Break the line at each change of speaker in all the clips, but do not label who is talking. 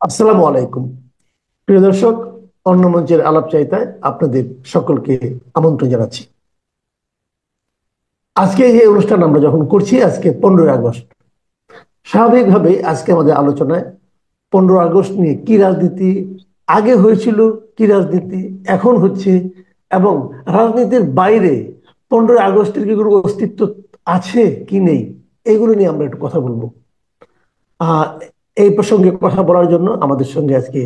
আসসালামু আলাইকুম। প্রিয় দর্শক, অন্য মঞ্চের আলাপচারিতায় আপনাদের সকলকে আমন্ত্রণ জানাচ্ছি। আজকে এই অনুষ্ঠান আমরা যখন করছি, আজকে 15ই আগস্ট। স্বাভাবিকভাবেই আজকে আমাদের আলোচনায় 15 আগস্ট নিয়ে কি রাজনীতি আগে হয়েছিল, কি রাজনীতি এখন হচ্ছে, এবং রাজনীতির বাইরে 15ই আগস্টের কি কোনো অস্তিত্ব আছে কি নেই, এগুলো নিয়ে আমরা একটু কথা বলবো। আহ এই প্রসঙ্গে কথা বলার জন্য আমাদের সঙ্গে আজকে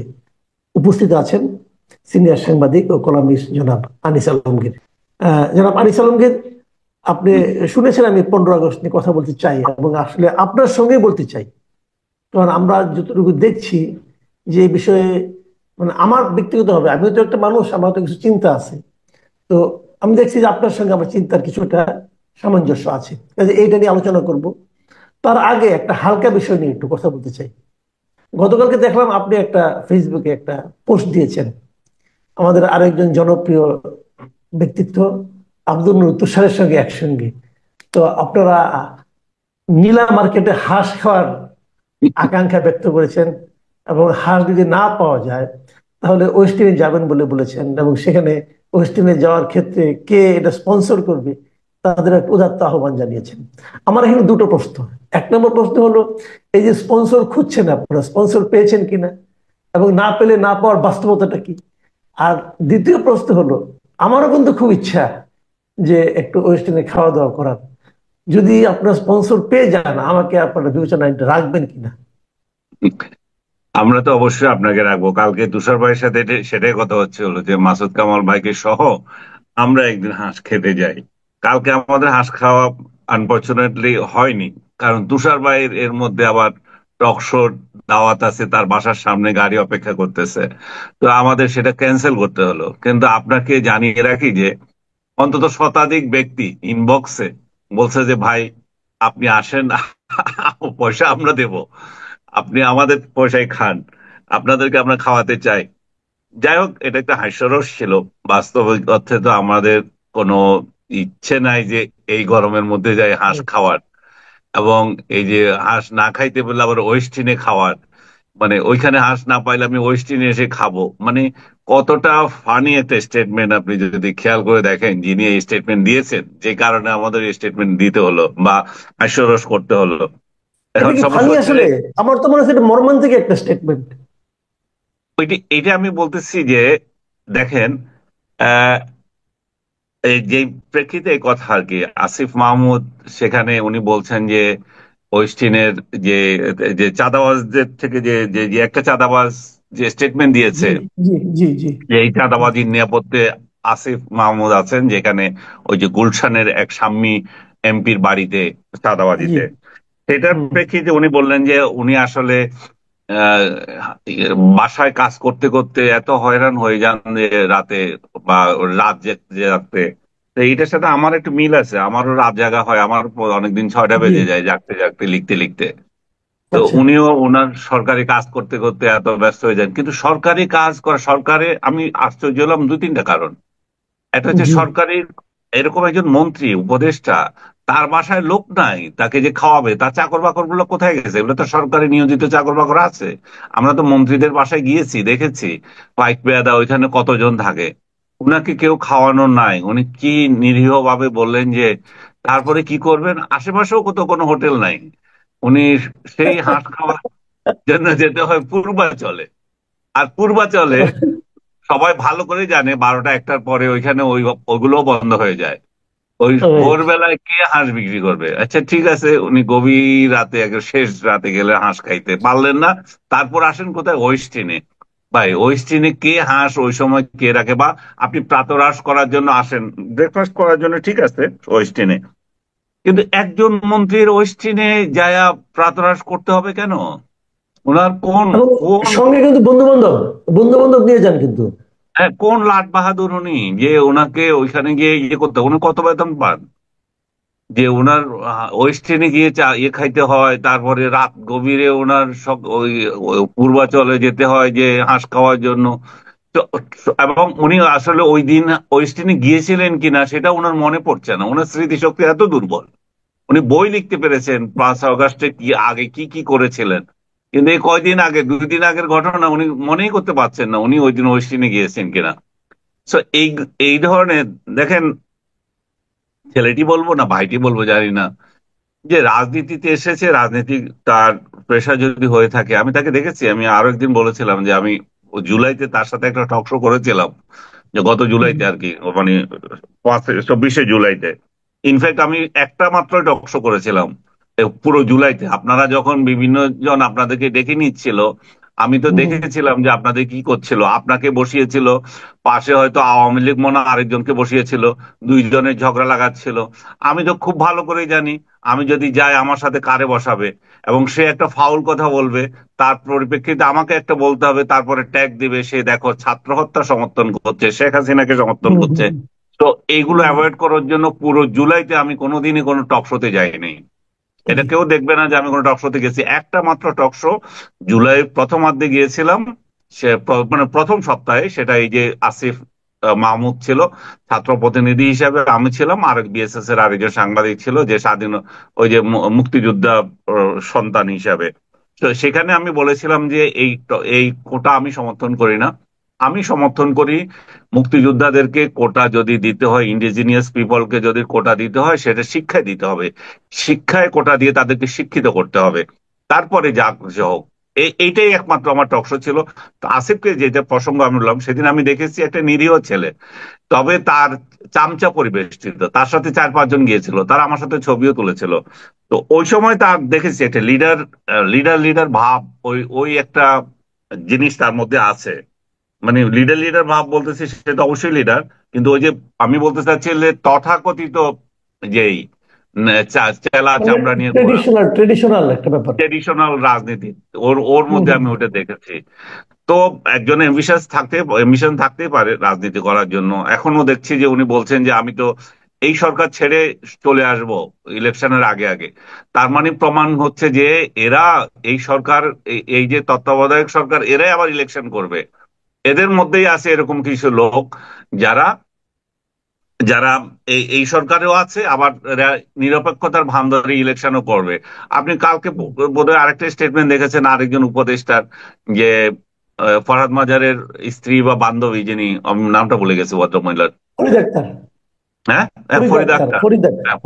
উপস্থিত আছেন সিনিয়র সাংবাদিক ও কলামিস্ট জনাব আনিস আলমগীর। জনাব আনিস আলমগীর, আপনি শুনেছেন আমি 15 আগস্ট নিয়ে কথা বলতে চাই, এবং আসলে আপনার সঙ্গে বলতে চাই। কারণ আমরা যতটুকু দেখছি যে এই বিষয়ে, মানে আমার ব্যক্তিগতভাবে, আমিও তো একটা মানুষ, আমার তো কিছু চিন্তা আছে। তো আমি দেখছি যে আপনার সঙ্গে আমার চিন্তার কিছুটা সামঞ্জস্য আছে, কাজে এইটা নিয়ে আলোচনা করব। তার আগে একটা হালকা বিষয় নিয়ে একটু কথা বলতে চাই। গতকালকে দেখলাম আপনি একটা ফেসবুকে একটা পোস্ট দিয়েছেন আমাদের আরেকজন জনপ্রিয় ব্যক্তিত্ব আব্দুল নূর তুষারের সঙ্গে একসঙ্গে। তো আপনারা নীলা মার্কেটে হাঁস খাওয়ার আকাঙ্ক্ষা ব্যক্ত করেছেন, এবং হাঁস যদি না পাওয়া যায় তাহলে ওয়েস্টিনে যাবেন বলে বলেছেন, এবং সেখানে ওয়েস্টিনে যাওয়ার ক্ষেত্রে কে এটা স্পন্সর করবে তাদের একটা উদাত্ত আহ্বান জানিয়েছেন। আমার এখানে দুটো প্রশ্ন। 1 নম্বর প্রশ্ন হলো, এই যে স্পন্সর খুঁজছেন, আপনারা স্পন্সর পেয়েছেন কিনা, এবং না পেলে না পাওয়ার বাস্তবতাটা কি? আর দ্বিতীয় প্রশ্ন হলো, আমারও কিন্তু খুব ইচ্ছা যে একটু ওয়েস্টার্নে খাওয়া দাওয়া করার। যদি আপনার স্পন্সর পেয়ে যান, আমাকে আপনারা বিবেচনায় রাখবেন কিনা?
আমরা তো অবশ্যই আপনাকে রাখবো। কালকে তুষার ভাইয়ের সাথে সেটাই কথা হচ্ছে, হলো যে মাসুদ কামাল ভাইকে সহ আমরা একদিন হাঁস খেতে যাই। কালকে আমাদের হাঁস খাওয়া আনফরচুনেটলি হয়নি, কারণ তুষার ভাইয়ের এর মধ্যে আবার টক শো দাওয়াত আছে, তার বাসার সামনে গাড়ি অপেক্ষা করতেছে। তো আমাদের সেটা ক্যান্সেল করতে হলো। কিন্তু আপনাকে জানিয়ে রাখি যে অন্তত শতাধিক ব্যক্তি ইনবক্সে বলছে যে ভাই, আপনি আসেন, পয়সা আমরা দেব, আপনি আমাদের পয়সায় খান, আপনাদেরকে আমরা খাওয়াতে চাই। যাই হোক, এটা একটা হাস্যরস ছিল। বাস্তবিক অর্থে তো আমাদের কোনো ইচ্ছে নাই যে এই গরমের মধ্যে যাই হাঁস খাওয়ার, এবং এই যে হাঁস না খাইতে বললে আবার ওয়েস্টিনে খাওয়ার, মানে ওইখানে হাঁস না পাইলে আমি ওয়েস্টিনে এসে খাবো, মানে কতটা ফানি একটা স্টেটমেন্ট। আপনি যদি খেয়াল করে দেখেন, যিনি এই স্টেটমেন্ট দিয়েছেন, যে কারণে আমাদের স্টেটমেন্ট দিতে হলো বা হাস্যরস করতে হলো।
এটা
এখন
কি
সমস্যা
ফানি
হচ্ছে
আসলে? আমার তো মনে হচ্ছে এটা মর্মান্তিক একটা স্টেটমেন্ট।
এটা আমি বলতেছি যে দেখেন, আহ, এই যে প্রেক্ষিতে এই কথা আর কি, আসিফ মাহমুদ সেখানে উনি বলছেন যে ওয়েস্টিনের যে যে চাঁদাবাজদের থেকে যে যে যে একটা চাঁদাবাজ যে স্টেটমেন্ট দিয়েছে,
জি, জি, জি, জি।
যে এই চাঁদাবাজির নিরাপত্তে আসিফ মাহমুদ আছেন, যেখানে ওই যে গুলশানের এক সাম্মী এমপির বাড়িতে
জি।
চাঁদাবাজিতে, সেটার
হুম।
প্রেক্ষিতে উনি বললেন যে উনি আসলে আহ, বাসায় কাজ করতে করতে এত হয়রান হয়ে যান যে রাতে, বা রাত জাগতে। তো এইটার সাথে আমার একটু মিল আছে, আমারও রাত জাগা হয়, আমার অনেকদিন 6টা
জি।
বেজে যায় জাগতে জাগতে, লিখতে লিখতে। তো
আচ্ছা।
উনিও ওনার সরকারি কাজ করতে করতে এত ব্যস্ত হয়ে যান। কিন্তু সরকারি কাজ করা, সরকারে আমি আশ্চর্য হলাম 2-3টা কারণ। একটা হচ্ছে
জি।
সরকারি এরকম একজন মন্ত্রী উপদেষ্টা, তার বাসায় লোক নাই তাকে যে খাওয়াবে, তার চাকর বাকর গুলো কোথায় গেছে? এগুলো তো সরকারি নিয়োজিত চাকর বাকর আছে। আমরা তো মন্ত্রীদের বাসায় গিয়েছি, দেখেছি পাইক পেয়াদা ওইখানে কতজন থাকে, উনাকে কেউ খাওয়ানো নাই। উনি কি নিরীহ ভাবে বললেন যে তারপরে কি করবেন, আশেপাশেও কত কোনো হোটেল নাই। উনি সেই হাঁস খাওয়ার জন্য যেতে হয় পূর্বাচলে। আর পূর্বাচলে সবাই ভালো করে জানে 12টা 1টার পরে ওইখানে ওগুলো বন্ধ হয়ে যায়। ওই
রাইট।
ভোরবেলায় কে হাঁস বিক্রি করবে? আচ্ছা ঠিক আছে, উনি গভীর রাতে, শেষ রাতে গেলে হাঁস খাইতে পারলেন না। তারপর আসেন কোথায়? ওয়েস্টিনে। ভাই, ওয়েস্টিনে কে হাঁস ওই সময় কে রাখে? বা আপনি প্রাতরাশ করার জন্য আসেন, ব্রেকফাস্ট করার জন্য, ঠিক আছে, ওয়েস্টিনে। কিন্তু একজন মন্ত্রীর ওয়েস্টিনে যায় প্রাতরাশ করতে হবে কেন? ওনার কোন
এবং
কোন
সঙ্গে কিন্তু বন্ধু বান্ধব, বন্ধু বান্ধব নিয়ে যান কিন্তু।
হ্যাঁ, কোন লাট বাহাদুর উনি যে ওনাকে ওইখানে গিয়ে ইয়ে করতে? উনি কত বেতন পান যে ওনার ওয়েস্টার্নে গিয়ে খাইতে হয়, তারপরে রাত গভীরে ওনার সব ওই পূর্বাচলে যেতে হয় যে হাঁস খাওয়ার জন্য? তো এবং উনি আসলে ওই দিন ওয়েস্টার্নে গিয়েছিলেন কিনা সেটা ওনার মনে পড়ছে না, ওনার স্মৃতিশক্তি এত দুর্বল। উনি বই লিখতে পেরেছেন 5 আগস্টে কি আগে কি কি করেছিলেন, কিন্তু এই কয়দিন আগে, 2 দিন আগের ঘটনা উনি মনেই করতে পারছেন না উনি ওই দিন ওয়েস্টিনে গিয়েছেন কিনা। তো এই এই ধরনের, দেখেন, ছেলেটি বলবো না ভাইটি বলবো জানি না, যে রাজনীতিতে এসেছে, রাজনীতি তার প্রেশার যদি হয়ে থাকে, আমি তাকে দেখেছি। আমি আরো একদিন বলেছিলাম যে আমি জুলাইতে তার সাথে একটা টক শো করেছিলাম, যে গত জুলাইতে আর কি, মানে 24শে জুলাইতে। ইনফ্যাক্ট আমি একটা মাত্র টক শো করেছিলাম পুরো জুলাইতে। আপনারা যখন বিভিন্ন জন আপনাদেরকে ডেকে নিচ্ছিল, আমি তো
হুম,
দেখেছিলাম যে আপনাদের কি করছিল। আপনাকে বসিয়েছিল, পাশে হয়তো আওয়ামী লীগ মনে হয় আরেকজনকে বসিয়েছিল, দুইজনের ঝগড়া লাগাচ্ছিল। আমি তো খুব ভালো করেই জানি, আমি যদি যাই আমার সাথে কারে বসাবে, এবং সে একটা ফাউল কথা বলবে, তার পরিপ্রেক্ষিতে আমাকে একটা বলতে হবে, তারপরে ট্যাগ দিবে সে দেখো ছাত্র হত্যা সমর্থন করছে, শেখ হাসিনাকে সমর্থন
হুম,
করছে।
হুম,
তো এইগুলো
হুম,
অ্যাভয়েড করার জন্য পুরো জুলাইতে আমি কোনোদিনই কোনো টক শোতে যাইনি। এটা
জি,
কেউ দেখবে না যে আমি কোনো টক শোতে গেছি। একটা মাত্র টক শো জুলাই প্রথমার্ধে গিয়েছিলাম, সে মানে প্রথম সপ্তাহে, সেটা এই যে আসিফ মাহমুদ ছিল ছাত্র প্রতিনিধি হিসাবে, আমি ছিলাম, আর বিএসএস এর আরেকজন সাংবাদিক ছিল যে স্বাধীন, ওই যে মুক্তিযোদ্ধা সন্তান হিসাবে। তো সেখানে আমি বলেছিলাম যে এই কোটা আমি সমর্থন করি না। আমি সমর্থন করি মুক্তিযোদ্ধাদেরকে কোটা যদি দিতে হয়, ইন্ডিজিনিয়াস পিপলকে যদি কোটা দিতে হয়, সেটা শিক্ষায় দিতে হবে। শিক্ষায় কোটা দিয়ে তাদেরকে শিক্ষিত করতে হবে, তারপরে যা কিছু হোক। এইটাই একমাত্র আমার টকশো ছিল। তো আসিফকে যেটা প্রসঙ্গ আমি বললাম, সেদিন আমি দেখেছি একটা নিরীহ ছেলে, তবে তার চামচা পরিবেষ্টিত, তার সাথে 4-5 জন গিয়েছিল, তারা আমার সাথে ছবিও তুলেছিল। তো ওই সময় তার দেখেছি একটা লিডার, লিডার লিডার ভাব, ওই ওই একটা জিনিস তার মধ্যে আছে। মানে লিডার লিডার ভাব বলতেছি, সে তো অবশ্যই লিডার, কিন্তু ওই যে আমি বলতে চাচ্ছি যে তথাকথিত যেই চেলা
মানে
চামড়া নিয়ে ঘোরা,
ট্রেডিশনাল ট্রেডিশনাল একটা ব্যাপার।
ট্রেডিশনাল রাজনীতি, ওর ওর
হুম,
মধ্যে
হুম,
আমি ওটা দেখেছি। তো একজন এম্বিশন থাকতেই পারে রাজনীতি করার জন্য। এখনো দেখছি যে উনি বলছেন যে আমি তো এই সরকার ছেড়ে চলে আসব ইলেকশনের আগে আগে। তার মানে প্রমাণ হচ্ছে যে এরা, এই সরকার, এই যে তত্ত্বাবধায়ক সরকার, এরাই আবার ইলেকশন করবে। এদের মধ্যেই আছে এরকম কিছু লোক যারা যারা এই সরকারেও আছে, আবার এরা নিরপেক্ষতার ভান ধরে ইলেকশনও করবে। আপনি কালকে
হুম।
বোধহয় আরেকটা স্টেটমেন্ট দেখেছেন আরেকজন উপদেষ্টার, যে ফরহাদ মাজারের স্ত্রী বা বান্ধবী, যিনি আমি নামটা ভুলে গেছি ভদ্রমহিলার।
ফরিদ আক্তার,
হ্যাঁ,
ফরিদ
ফরিদা
আক্তার,
আক্তার।
ফরিদ আক্তার।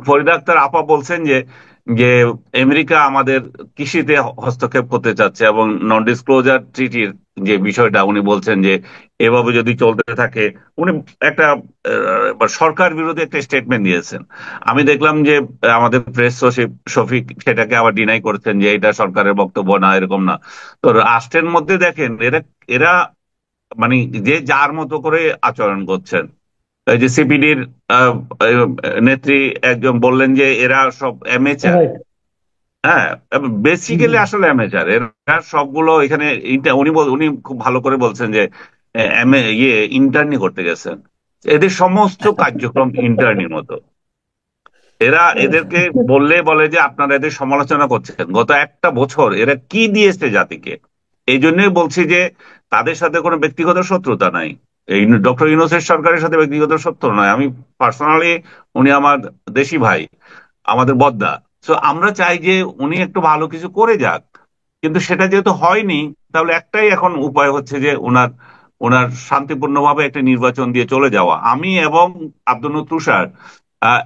ফরিদা আক্তার আপা বলছেন যে যে আমেরিকা আমাদের কৃষিতে হস্তক্ষেপ করতে চাচ্ছে, এবং নন ডিসক্লোজার ট্রিটির যে বিষয়টা উনি বলছেন যে এভাবে যদি চলতে থাকে, উনি একটা সরকার বিরোধী একটা স্টেটমেন্ট দিয়েছেন। আমি দেখলাম যে আমাদের প্রেস সচিব শফিক সেটাকে আবার ডিনাই করছেন যে এটা সরকারের বক্তব্য না, এরকম না। তো রাষ্ট্রের মধ্যে দেখেন এরা এরা মানে যে যার মতো করে আচরণ করছেন। এই যে সিপিডির নেত্রী একজন বললেন যে এরা সব অ্যামেচার।
রাইট।
হ্যাঁ,
হুম,
বেসিক্যালি আসলে অ্যামেচার এরা সবগুলো। এখানে উনি খুব ভালো করে বলছেন যে ইন্টার্নি করতে গেছেন। এদের সমস্ত কার্যক্রম ইন্টার্নির মতো। এদেরকে বললে বলে যে আপনারা এদের সমালোচনা করছেন, গত একটা বছর এরা কি দিয়েছে জাতিকে। এই জন্যই বলছি যে তাদের সাথে কোনো ব্যক্তিগত শত্রুতা নাই। এই ডক্টর ইউনূসের সরকারের সাথে ব্যক্তিগত শত্রু নয়, আমি পার্সোনালি, উনি আমার দেশি ভাই, আমাদের বদ্দা। তো আমরা চাই যে উনি একটু ভালো কিছু করে যাক, কিন্তু সেটা যেহেতু হয়নি, তাহলে একটাই এখন উপায় হচ্ছে যে ওনার ওনার শান্তিপূর্ণভাবে একটা নির্বাচন দিয়ে চলে যাওয়া। আমি এবং আব্দুল তুষার, আহ,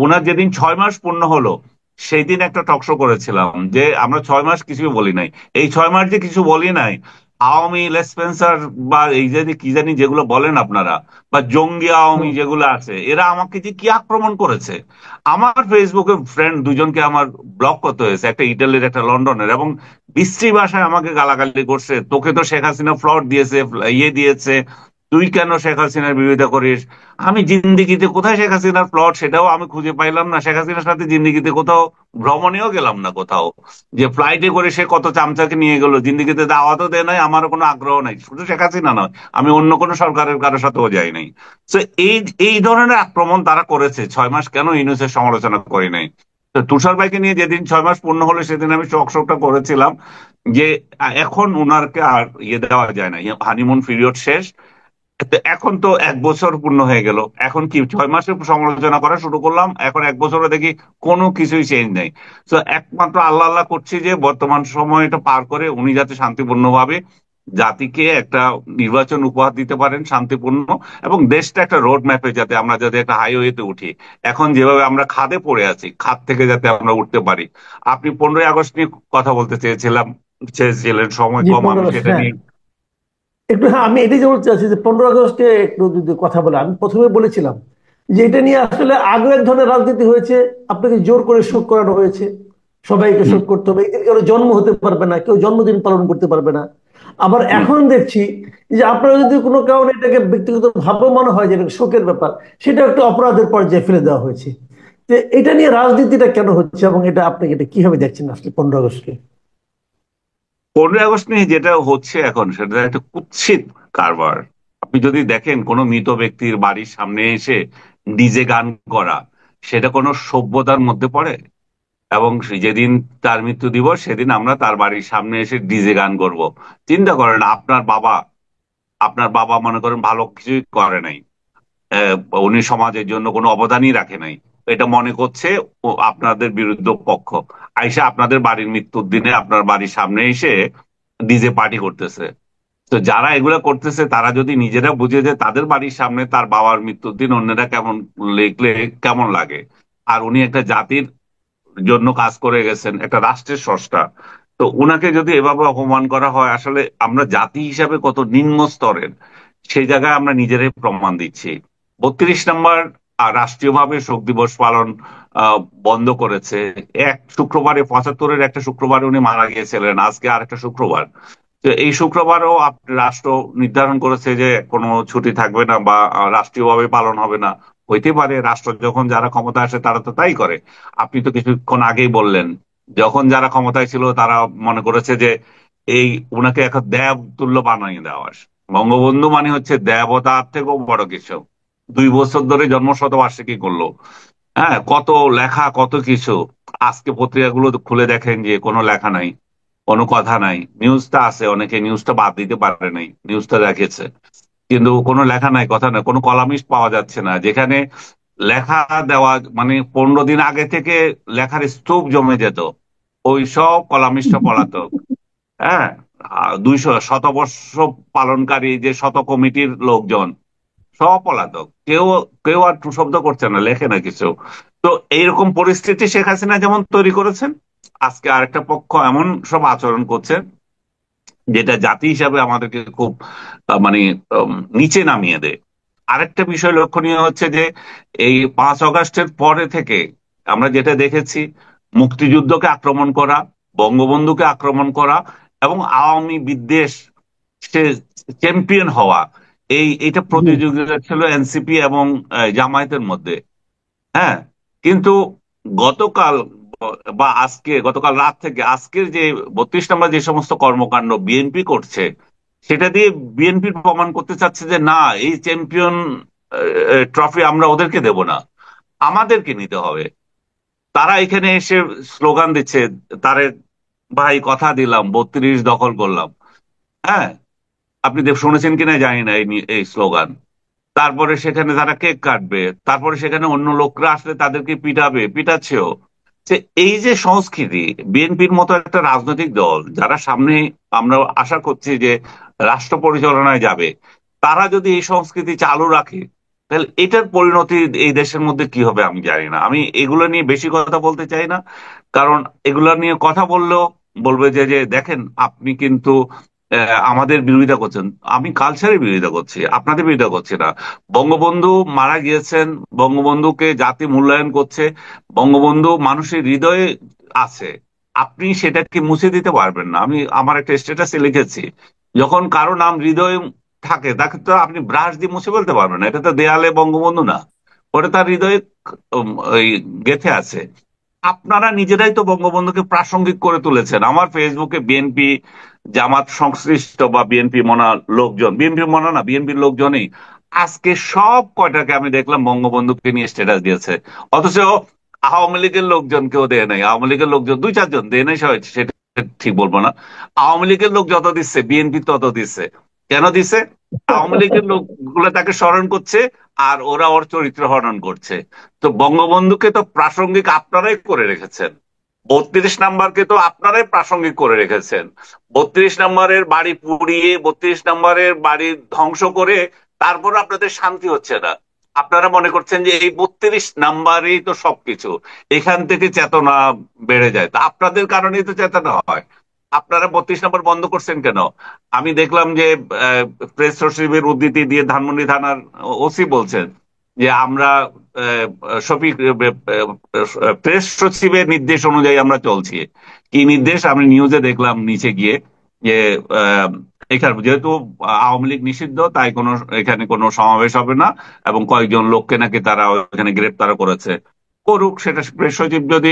ওনার যেদিন 6 মাস পূর্ণ হলো, সেই দিন একটা টকশো করেছিলাম যে আমরা 6 মাস কিছুই বলি নাই। এই 6 মাস যে কিছু বলি নাই, আওয়ামী লেসপেন্সার বা এই যে কি জানি যেগুলো বলেন আপনারা, বা জঙ্গি আওয়ামী
হুম।
যেগুলো আছে, এরা আমাকে যে কি আক্রমণ করেছে। আমার ফেসবুকে ফ্রেন্ড দুজনকে আমার ব্লক করতে হয়েছে, একটা ইটালির একটা লন্ডনের, এবং বিশ্রী ভাষায় আমাকে গালাগালি করছে, তোকে তো শেখ হাসিনা ফ্লট দিয়েছে, ইয়ে দিয়েছে, তুই কেন শেখ হাসিনার বিরোধিতা করিস। আমি জিন্দিগিতে কোথায় শেখ হাসিনার প্লট সেটাও আমি খুঁজে পাইলাম না। শেখ হাসিনার সাথে জিন্দিগিতে কোথাও ভ্রমণেও গেলাম না কোথাও, যে ফ্লাইটে করে সে কত চামচাকে নিয়ে গেল, জিন্দিগিতে দাওয়াতও দেয় নাই, আমারও কোনো আগ্রহ নাই। শুধু শেখ হাসিনা নয়, আমি অন্য কোনো সরকারের কারোর সাথেও যাই নাই। তো এই এই ধরনের আক্রমণ তারা করেছে। 6 মাস কেন ইউনূসের সমালোচনা করি নাই। তো তুষার ভাইকে নিয়ে যেদিন 6 মাস পূর্ণ হলো, সেদিন আমি শোকটা করেছিলাম যে এখন উনারকে আর ইয়ে দেওয়া যায় না, হানিমুন পিরিয়ড শেষ। তো এখন তো 1 বছর পূর্ণ হয়ে গেল, এখন কি 6 মাসের সমালোচনা করা শুরু করলাম, এখন 1 বছরে দেখি কোনো কিছুই চেঞ্জ নেই। তো একমাত্র আল্লাহ আল্লাহ করছি যে বর্তমান সময়টা পার করে উনি যাতে শান্তিপূর্ণভাবে জাতিকে একটা নির্বাচন উপহার দিতে পারেন শান্তিপূর্ণ, এবং দেশটা একটা রোড ম্যাপে যাতে আমরা যাতে একটা হাইওয়েতে উঠি। এখন যেভাবে আমরা খাদে পড়ে আছি, খাদ থেকে যাতে আমরা উঠতে পারি। আপনি 15ই আগস্ট নিয়ে কথা বলতে চেয়েছিলেন, সময়
জি,
কম, আমি
15 আগস্ট,
সেটা
হ্যাঁ।
নিয়ে।
একটু, হ্যাঁ, আমি এটাই বলতে চাচ্ছি যে 15 আগস্টে একটু যদি কথা বলে, আমি প্রথমে বলেছিলাম যে এটা নিয়ে আসলে আগে এক ধরনের রাজনীতি হয়েছে। আপনাকে জোর করে শোক করানো হয়েছে, সবাইকে
হুম,
শোক করতে হবে, এদিন কারো জন্ম হতে পারবে না, কেউ জন্মদিন পালন করতে পারবে না। আবার
হুম।
এখন দেখছি যে আপনারা যদি কোনো কারণে এটাকে ব্যক্তিগত ভাবে মনে হয় যে এটা শোকের ব্যাপার, সেটা একটা অপরাধের পর্যায়ে ফেলে দেওয়া হয়েছে। যে এটা নিয়ে রাজনীতিটা কেন হচ্ছে, এবং এটা আপনি এটা কিভাবে দেখছেন আসলে 15 আগস্টকে?
15ই আগস্ট নিয়ে যেটা হচ্ছে এখন, সেটা একটা কুৎসিত কারবার। আপনি যদি দেখেন কোনো মৃত ব্যক্তির বাড়ির সামনে এসে ডিজে গান করা, সেটা কোনো সভ্যতার মধ্যে পড়ে? এবং যেদিন তার মৃত্যু দিবস সেদিন আমরা তার বাড়ির সামনে এসে ডিজে গান করব? চিন্তা করেন, আপনার বাবা মনে করেন ভালো কিছুই করে নাই, আহ, উনি সমাজের জন্য কোনো অবদানই রাখে নাই, এটা মনে করছে ও আপনাদের বিরুদ্ধ পক্ষ, আইসা আপনাদের বাড়ির মৃত্যুর দিনে আপনার বাড়ির সামনে এসে ডিজে পার্টি করতেছে। তো যারা এগুলা করতেছে তারা যদি নিজেরা বুঝে যে তাদের বাড়ির সামনে তার বাবার মৃত্যুর দিন অন্যরা কেমন লিখলে কেমন লাগে। আর উনি একটা জাতির জন্য কাজ করে গেছেন, একটা রাষ্ট্রের স্রষ্টা। তো উনাকে যদি এভাবে অপমান করা হয়, আসলে আমরা জাতি হিসাবে কত নিম্ন স্তরের, সেই জায়গায় আমরা নিজেরাই প্রমাণ দিচ্ছি। 32 নম্বর রাষ্ট্রীয়ভাবে শোক দিবস পালন আহ, বন্ধ করেছে। এক শুক্রবারে, 75-এর একটা শুক্রবারে উনি মারা গিয়েছিলেন, আজকে আরেকটা শুক্রবার। তো এই শুক্রবারও রাষ্ট্র নির্ধারণ করেছে যে কোনো ছুটি থাকবে না বা রাষ্ট্রীয়ভাবে পালন হবে না। হইতে পারে, রাষ্ট্র যখন যারা ক্ষমতা আসে তারা তো তাই করে। আপনি তো কিছুক্ষণ আগেই বললেন, যখন যারা ক্ষমতায় ছিল তারা মনে করেছে যে এই উনাকে এখন দেব তুল্য বানিয়ে দেওয়া। বঙ্গবন্ধু মানে হচ্ছে দেবতার থেকেও বড় কিছু। 2 বছর ধরে জন্মশতবার্ষিকী করলো, হ্যাঁ, কত লেখা কত কিছু। আজকে পত্রিকাগুলো খুলে দেখেন যে কোনো লেখা নাই, কোনো কথা নাই। নিউজটা আছে, অনেকে নিউজটা বাদ দিতে পারে নাই, নিউজটা রেখেছে, কিন্তু কোনো লেখা নাই, কথা নাই, কোনো কলামিস্ট পাওয়া যাচ্ছে না। যেখানে লেখা দেওয়া মানে 15 দিন আগে থেকে লেখার স্তূপ জমে যেত, ওই সব কলামিস্ট পলাতক। হ্যাঁ, 200 শতবর্ষ পালনকারী যে শত কমিটির লোকজন সব পলাতক, কেউ কেউ আর টু শব্দ করছে না, লেখে না কিছু। তো এইরকম পরিস্থিতি শেখ হাসিনা যেমন তৈরি করেছেন, আজকে আরেকটা পক্ষ এমন সব আচরণ করছে যেটা জাতি হিসাবে আমাদেরকে খুব মানে নিচে নামিয়ে দেয়। আরেকটা বিষয় লক্ষণীয় হচ্ছে যে এই 5 আগস্টের পরে থেকে আমরা যেটা দেখেছি, মুক্তিযুদ্ধকে আক্রমণ করা, বঙ্গবন্ধুকে আক্রমণ করা, এবং আওয়ামী বিদ্বেষ, সে চ্যাম্পিয়ন হওয়া, এটা
জি,
প্রতিযোগিতা ছিল এনসিপি এবং জামায়াতের মধ্যে। হ্যাঁ, কিন্তু গতকাল বা গতকাল রাত থেকে আজকের যে 32 নম্বর যে সমস্ত কর্মকাণ্ড বিএনপি করছে, সেটা দিয়ে বিএনপি প্রমাণ করতে চাচ্ছে যে না, এই চ্যাম্পিয়ন ট্রফি আমরা ওদেরকে দেব না, আমাদেরকে নিতে হবে। তারা এখানে এসে স্লোগান দিচ্ছে, তারে ভাই কথা দিলাম 32 দখল করলাম। হ্যাঁ, আপনি শুনেছেন কিনা জানি না এই স্লোগান। তারপরে সেখানে তারা কেক কাটবে, তারপরে সেখানে অন্য লোকরা আসলে তাদেরকে পিটাবে, পিটাচ্ছেও। যে এই যে সংস্কৃতি, বিএনপির মতো একটা রাজনৈতিক দল যারা সামনে আমরা আশা করছি যে রাষ্ট্র পরিচালনায় যাবে, তারা যদি এই সংস্কৃতি চালু রাখে, তাহলে এটার পরিণতি এই দেশের মধ্যে কি হবে আমি জানি না। আমি এগুলো নিয়ে বেশি কথা বলতে চাই না, কারণ এগুলো নিয়ে কথা বললেও বলবে যে যে দেখেন আপনি কিন্তু আমাদের বিরোধিতা করছেন। আমি কালচারের বিরোধিতা করছি, আপনাদের বিরোধিতা করছি না। বঙ্গবন্ধু মারা গিয়েছেন, বঙ্গবন্ধুকে জাতি মূল্যায়ন করছে, বঙ্গবন্ধু মানুষের হৃদয়ে আছে। আপনি সেটাকে মুছে দিতে পারবেন না। আমি আমার একটা স্ট্যাটাসে লিখেছি, যখন কারো নাম হৃদয়ে থাকে তাকে তো আপনি ব্রাশ দিয়ে মুছে ফেলতে পারবেন না, এটা তো দেয়ালে বঙ্গবন্ধু না, ওটা তার হৃদয়ে ওই গেঁথে আছে। আপনারা নিজেরাই তো বঙ্গবন্ধুকে প্রাসঙ্গিক করে তুলেছেন। আমার ফেসবুকে বিএনপি জামাত সংশ্লিষ্ট বা বিএনপি মনা লোকজন, বিএনপি মনা না, বিএনপির লোকজনই আজকে সব কয়টাকে আমি দেখলাম বঙ্গবন্ধুকে নিয়ে স্ট্যাটাস দিয়েছে। অথচ আওয়ামী লীগের লোকজন কেউ দেয় নাই, আওয়ামী লীগের লোকজন 2-4 জন দেয় নাই, সবাই সেটা ঠিক বলবো না। আওয়ামী লীগের লোক যত দিচ্ছে বিএনপি তত দিচ্ছে। কেন দিচ্ছে? আওয়ামী লীগের লোকগুলো তাকে স্মরণ করছে, আর ওরা ওর চরিত্র হনন করছে। তো বঙ্গবন্ধুকে তো প্রাসঙ্গিক আপনারাই করে রেখেছেন, 32 নম্বরকে তো আপনারাই প্রাসঙ্গিক করে রেখেছেন। 32 নম্বরের বাড়ি পুড়িয়ে, 32 নম্বরের বাড়ি ধ্বংস করে তারপর আপনাদের শান্তি হচ্ছে না। আপনারা মনে করছেন যে এই 32 নম্বরই তো সবকিছু, এখান থেকে চেতনা বেড়ে যায়। তা আপনাদের কারণেই তো চেতনা হয়। আপনারা 32 নম্বর বন্ধ করছেন কেন? আমি দেখলাম যে প্রেস সচিবের উদ্ধৃতি দিয়ে ধানমন্ডি থানার ওসি বলছেন যে আমরা আহ, শফিক প্রেস সচিবের নির্দেশ অনুযায়ী আমরা চলছি। কি নির্দেশ আমি নিউজে দেখলাম নিচে গিয়ে, যে আহ, এখানে যেহেতু আওয়ামী লীগ নিষিদ্ধ, তাই কোনো এখানে কোনো সমাবেশ হবে না, এবং কয়েকজন লোককে নাকি তারা এখানে গ্রেপ্তার করেছে। করুক, সেটা প্রেস সচিব যদি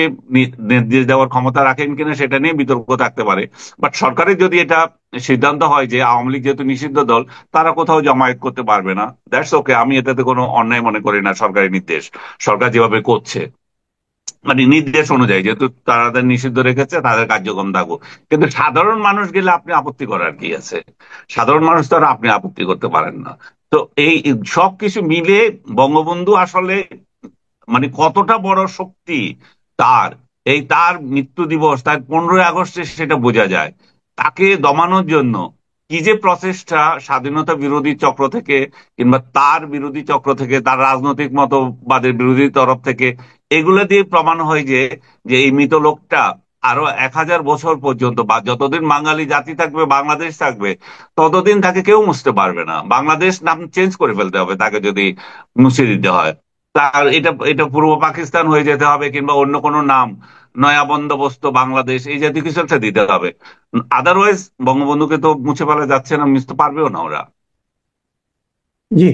নির্দেশ দেওয়ার ক্ষমতা রাখেন কিনা সেটা নিয়ে বিতর্ক থাকতে পারে। বাট সরকারের যদি এটা সিদ্ধান্ত হয় যে আওয়ামী লীগ যেহেতু নিষিদ্ধ দল, তারা কোথাও জমায়েত করতে পারবে না, দ্যাটস ওকে। আমি এটাতে কোনো অন্যায় মনে করি না। সরকারি নির্দেশ, সরকার যেভাবে করছে, মানে নির্দেশ অনুযায়ী যেহেতু তাদের নিষিদ্ধ রেখেছে, তাদের কার্যক্রম থাকুক। কিন্তু সাধারণ মানুষ গেলে আপনি আপত্তি করার কি আছে? সাধারণ মানুষ তো আর আপনি আপত্তি করতে পারেন না। তো এই সবকিছু মিলে বঙ্গবন্ধু আসলে মানে কতটা বড় শক্তি তার, তার মৃত্যু দিবস, তার 15ই আগস্টে সেটা বোঝা যায়। তাকে দমানোর জন্য কি যে প্রচেষ্টা স্বাধীনতা বিরোধী চক্র থেকে, কিংবা তার বিরোধী চক্র থেকে, তার রাজনৈতিক মতবাদের বিরোধী তরফ থেকে, এগুলো দিয়ে প্রমাণ হয় যে যে এই মৃত লোকটা আরো 1000 বছর পর্যন্ত, বা যতদিন বাঙালি জাতি থাকবে, বাংলাদেশ থাকবে, ততদিন তাকে কেউ মুছতে পারবে না। বাংলাদেশ নাম চেঞ্জ করে ফেলতে হবে তাকে যদি মুছে দিতে হয়। তার এটা এটা পূর্ব পাকিস্তান হয়ে যেতে হবে, কিংবা অন্য কোনো নাম, নয়া বন্দোবস্ত বাংলাদেশ, এই জাতীয় কিছু একটা দিতে হবে। আদারওয়াইজ বঙ্গবন্ধুকে তো মুছে ফেলা যাচ্ছে না, মুছতে পারবেও না ওরা।
জি,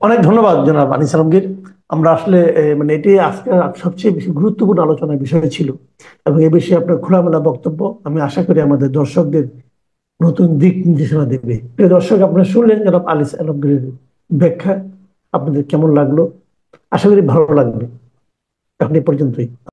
অনেক ধন্যবাদ জনাব আনিস আলমগীর। আমরা আসলে মানে এটি আজকে সবচেয়ে বেশি গুরুত্বপূর্ণ আলোচনার বিষয় ছিল, এবং এ বিষয়ে আপনার খোলামেলা বক্তব্য আমি আশা করি আমাদের দর্শকদের নতুন দিক নির্দেশনা দেবে। প্রিয় দর্শক, আপনারা শুনলেন জনাব আনিস আলমগীরের ব্যাখ্যা। আপনাদের কেমন লাগলো? আশা করি ভালো লাগবে। এখন এ পর্যন্তই।